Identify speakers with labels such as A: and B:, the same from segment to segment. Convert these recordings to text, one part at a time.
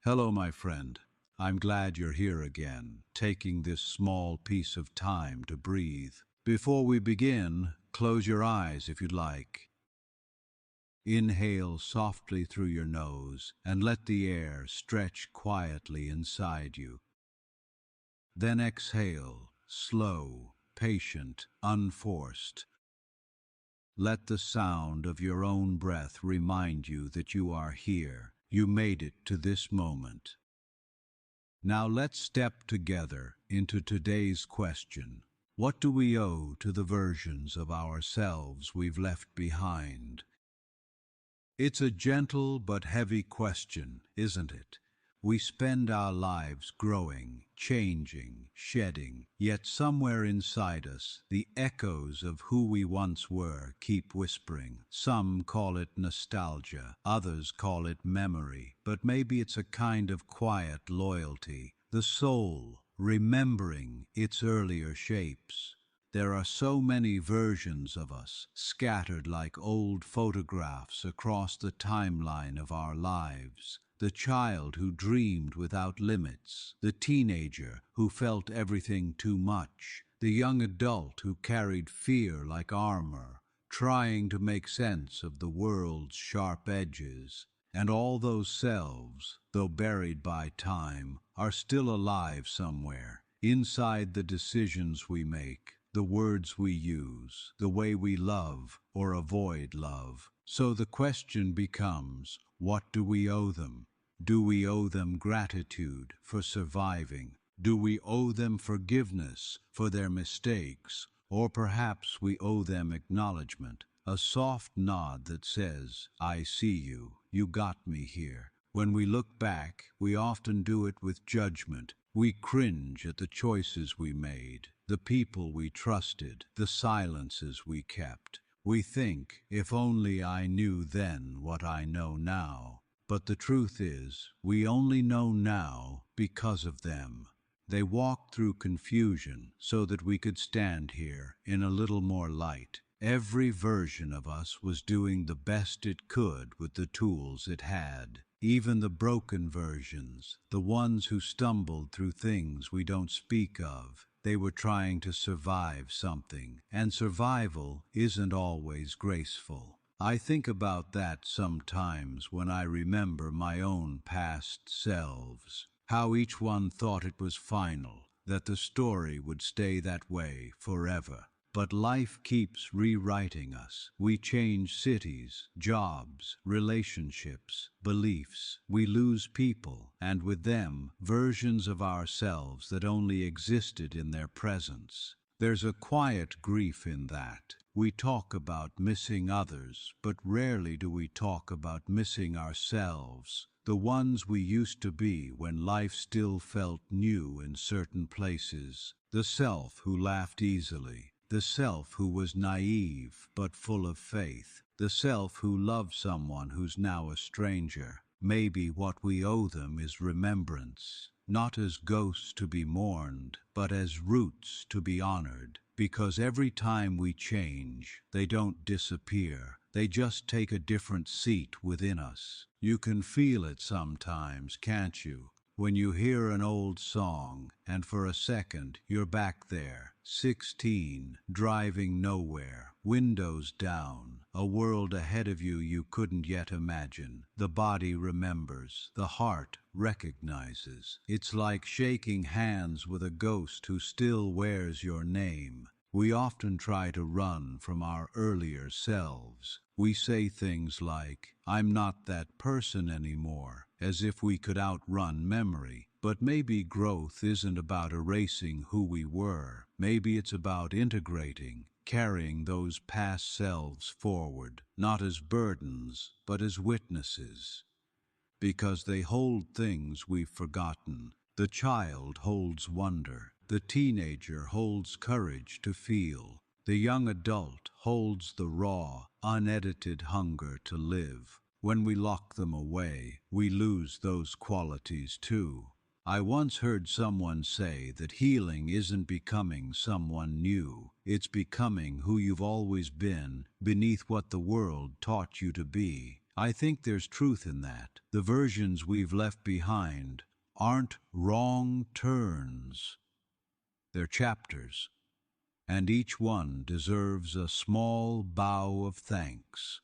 A: Hello, my friend. I'm glad you're here again, taking this small piece of time to breathe. Before we begin, close your eyes if you'd like. Inhale softly through your nose and let the air stretch quietly inside you. Then exhale, slow, patient, unforced. Let the sound of your own breath remind you that you are here. You made it to this moment. Now let's step together into today's question. What do we owe to the versions of ourselves we've left behind? It's a gentle but heavy question, isn't it? We spend our lives growing, changing, shedding, yet somewhere inside us, the echoes of who we once were keep whispering. Some call it nostalgia, others call it memory, but maybe it's a kind of quiet loyalty, the soul remembering its earlier shapes. There are so many versions of us, scattered like old photographs across the timeline of our lives. The child who dreamed without limits, the teenager who felt everything too much, the young adult who carried fear like armor, trying to make sense of the world's sharp edges. And all those selves, though buried by time, are still alive somewhere, inside the decisions we make, the words we use, the way we love or avoid love. So the question becomes, what do we owe them? Do we owe them gratitude for surviving? Do we owe them forgiveness for their mistakes? Or perhaps we owe them acknowledgement, a soft nod that says, I see you, you got me here. When we look back, we often do it with judgment. We cringe at the choices we made, the people we trusted, the silences we kept. We think, if only I knew then what I know now. But the truth is, we only know now because of them. They walked through confusion so that we could stand here in a little more light. Every version of us was doing the best it could with the tools it had. Even the broken versions, the ones who stumbled through things we don't speak of, they were trying to survive something, and survival isn't always graceful. I think about that sometimes when I remember my own past selves, how each one thought it was final, that the story would stay that way forever. But life keeps rewriting us. We change cities, jobs, relationships, beliefs. We lose people, and with them, versions of ourselves that only existed in their presence. There's a quiet grief in that. We talk about missing others, but rarely do we talk about missing ourselves, the ones we used to be when life still felt new in certain places. The self who laughed easily, the self who was naive but full of faith, the self who loved someone who's now a stranger. Maybe what we owe them is remembrance, not as ghosts to be mourned, but as roots to be honored. Because every time we change, they don't disappear, they just take a different seat within us. You can feel it sometimes, can't you? When you hear an old song, and for a second you're back there, 16, driving nowhere, windows down, a world ahead of you couldn't yet imagine. The body remembers, the heart recognizes. It's like shaking hands with a ghost who still wears your name. We often try to run from our earlier selves. We say things like, I'm not that person anymore, as if we could outrun memory. But maybe growth isn't about erasing who we were. Maybe it's about integrating, carrying those past selves forward, not as burdens, but as witnesses. Because they hold things we've forgotten. The child holds wonder. The teenager holds courage to feel. The young adult holds the raw, unedited hunger to live. When we lock them away, we lose those qualities too. I once heard someone say that healing isn't becoming someone new. It's becoming who you've always been, beneath what the world taught you to be. I think there's truth in that. The versions we've left behind aren't wrong turns, they're chapters, and each one deserves a small bow of thanks.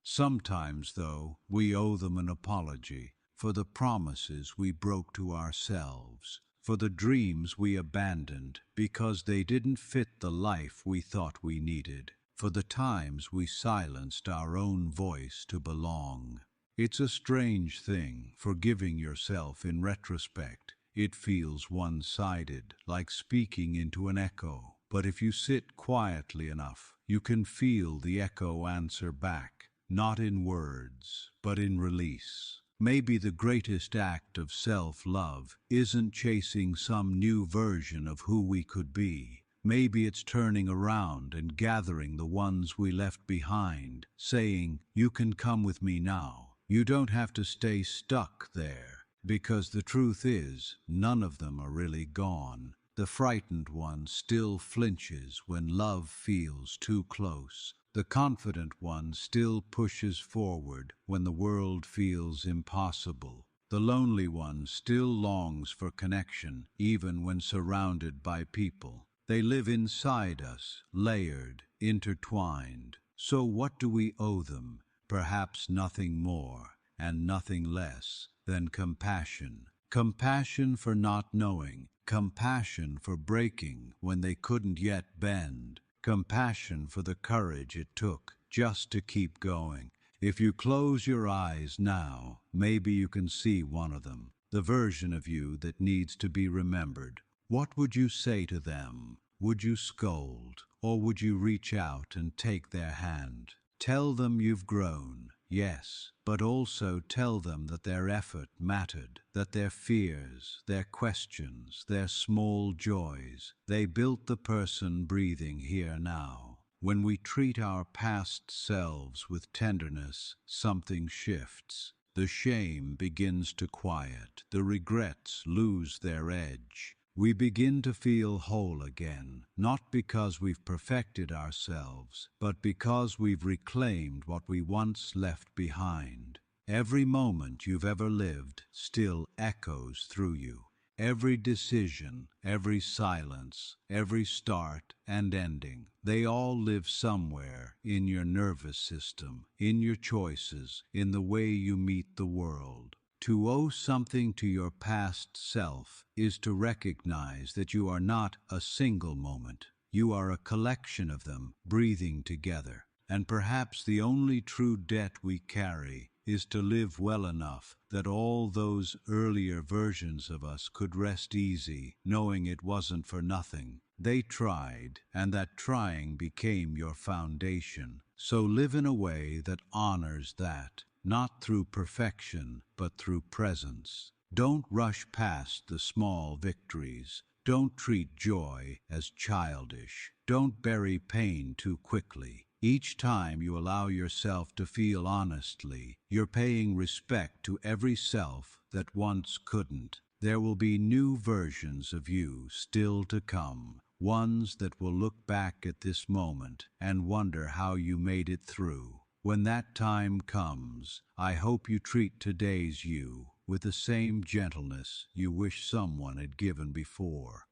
A: Sometimes, though, we owe them an apology for the promises we broke to ourselves, for the dreams we abandoned because they didn't fit the life we thought we needed, for the times we silenced our own voice to belong. It's a strange thing, forgiving yourself in retrospect. It feels one-sided, like speaking into an echo. But if you sit quietly enough, you can feel the echo answer back, not in words, but in release. Maybe the greatest act of self-love isn't chasing some new version of who we could be. Maybe it's turning around and gathering the ones we left behind, saying, "You can come with me now. You don't have to stay stuck there." Because the truth is, none of them are really gone. The frightened one still flinches when love feels too close. The confident one still pushes forward when the world feels impossible. The lonely one still longs for connection, even when surrounded by people. They live inside us, layered, intertwined. So what do we owe them? Perhaps nothing more and nothing less than compassion. Compassion for not knowing, compassion for breaking when they couldn't yet bend, compassion for the courage it took just to keep going. If you close your eyes now, maybe you can see one of them, the version of you that needs to be remembered. What would you say to them? Would you scold, or would you reach out and take their hand? Tell them you've grown, yes, but also tell them that their effort mattered, that their fears, their questions, their small joys, they built the person breathing here now. When we treat our past selves with tenderness, something shifts. The shame begins to quiet, the regrets lose their edge. We begin to feel whole again, not because we've perfected ourselves, but because we've reclaimed what we once left behind. Every moment you've ever lived still echoes through you. Every decision, every silence, every start and ending, they all live somewhere in your nervous system, in your choices, in the way you meet the world. To owe something to your past self is to recognize that you are not a single moment. You are a collection of them, breathing together. And perhaps the only true debt we carry is to live well enough that all those earlier versions of us could rest easy, knowing it wasn't for nothing. They tried, and that trying became your foundation. So live in a way that honors that. Not through perfection, but through presence. Don't rush past the small victories. Don't treat joy as childish. Don't bury pain too quickly. Each time you allow yourself to feel honestly, you're paying respect to every self that once couldn't. There will be new versions of you still to come, ones that will look back at this moment and wonder how you made it through. When that time comes, I hope you treat today's you with the same gentleness you wish someone had given before.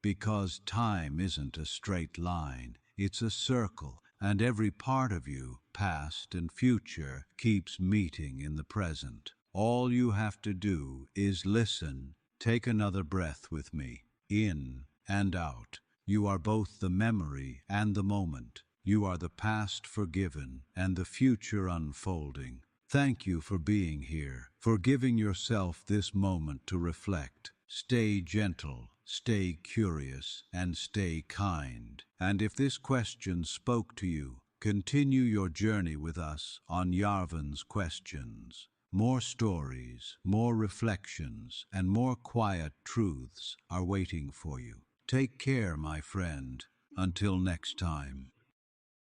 A: Because time isn't a straight line, it's a circle, and every part of you, past and future, keeps meeting in the present. All you have to do is listen. Take another breath with me, in and out. You are both the memory and the moment. You are the past forgiven and the future unfolding. Thank you for being here, for giving yourself this moment to reflect. Stay gentle, stay curious, and stay kind. And if this question spoke to you, continue your journey with us on Yarven's Questions. More stories, more reflections, and more quiet truths are waiting for you. Take care, my friend. Until next time.